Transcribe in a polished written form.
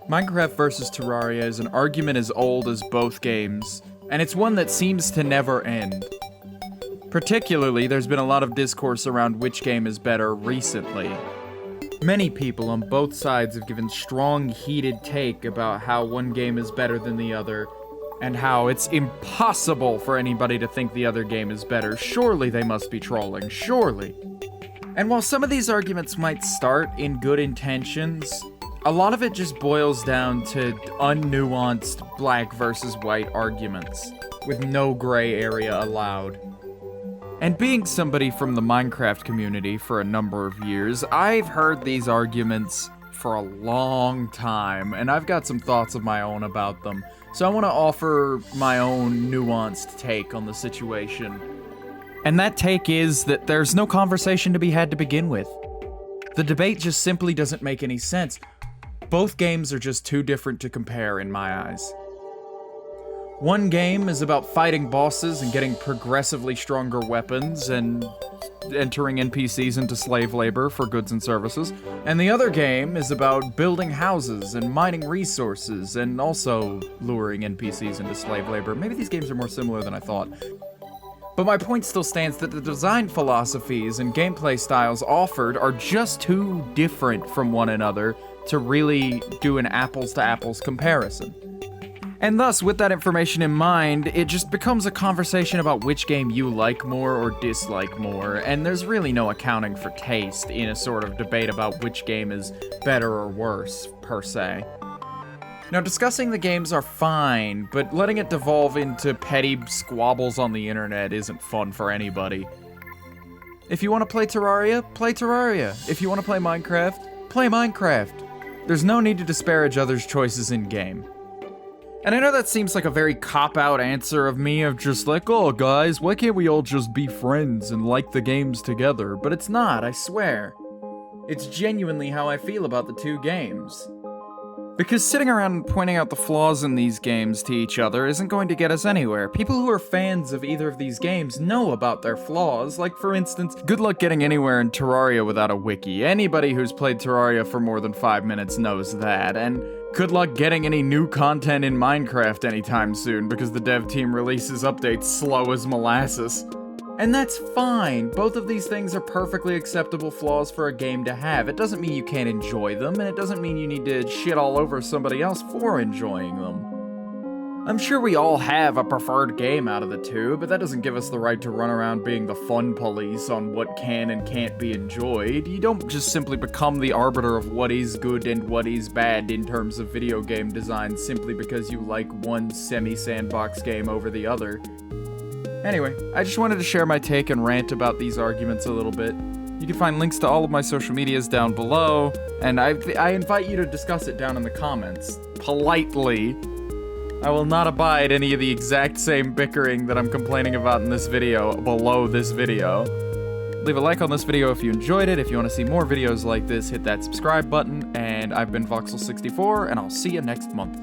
Minecraft versus Terraria is an argument as old as both games, and it's one that seems to never end. Particularly, there's been a lot of discourse around which game is better recently. Many people on both sides have given strong, heated take about how one game is better than the other, and how it's impossible for anybody to think the other game is better. Surely they must be trolling, surely. And while some of these arguments might start in good intentions, a lot of it just boils down to unnuanced black versus white arguments, with no gray area allowed. And being somebody from the Minecraft community for a number of years, I've heard these arguments for a long time, and I've got some thoughts of my own about them. So I want to offer my own nuanced take on the situation. And that take is that there's no conversation to be had to begin with. The debate just simply doesn't make any sense. Both games are just too different to compare in my eyes. One game is about fighting bosses and getting progressively stronger weapons and entering NPCs into slave labor for goods and services. And the other game is about building houses and mining resources and also luring NPCs into slave labor. Maybe these games are more similar than I thought. But my point still stands that the design philosophies and gameplay styles offered are just too different from one another to really do an apples-to-apples comparison. And thus, with that information in mind, it just becomes a conversation about which game you like more or dislike more, and there's really no accounting for taste in a sort of debate about which game is better or worse, per se. Now, discussing the games are fine, but letting it devolve into petty squabbles on the internet isn't fun for anybody. If you want to play Terraria, play Terraria. If you want to play Minecraft, play Minecraft. There's no need to disparage others' choices in-game. And I know that seems like a very cop-out answer of me of just like, oh guys, why can't we all just be friends and like the games together? But it's not, I swear. It's genuinely how I feel about the two games. Because sitting around and pointing out the flaws in these games to each other isn't going to get us anywhere. People who are fans of either of these games know about their flaws. Like, for instance, good luck getting anywhere in Terraria without a wiki. Anybody who's played Terraria for more than 5 minutes knows that. And good luck getting any new content in Minecraft anytime soon, because the dev team releases updates slow as molasses. And that's fine. Both of these things are perfectly acceptable flaws for a game to have. It doesn't mean you can't enjoy them, and it doesn't mean you need to shit all over somebody else for enjoying them. I'm sure we all have a preferred game out of the two, but that doesn't give us the right to run around being the fun police on what can and can't be enjoyed. You don't just simply become the arbiter of what is good and what is bad in terms of video game design simply because you like one semi-sandbox game over the other. Anyway, I just wanted to share my take and rant about these arguments a little bit. You can find links to all of my social medias down below, and I invite you to discuss it down in the comments. Politely. I will not abide any of the exact same bickering that I'm complaining about in this video below this video. Leave a like on this video if you enjoyed it. If you want to see more videos like this, hit that subscribe button, and I've been Voxel64, and I'll see you next month.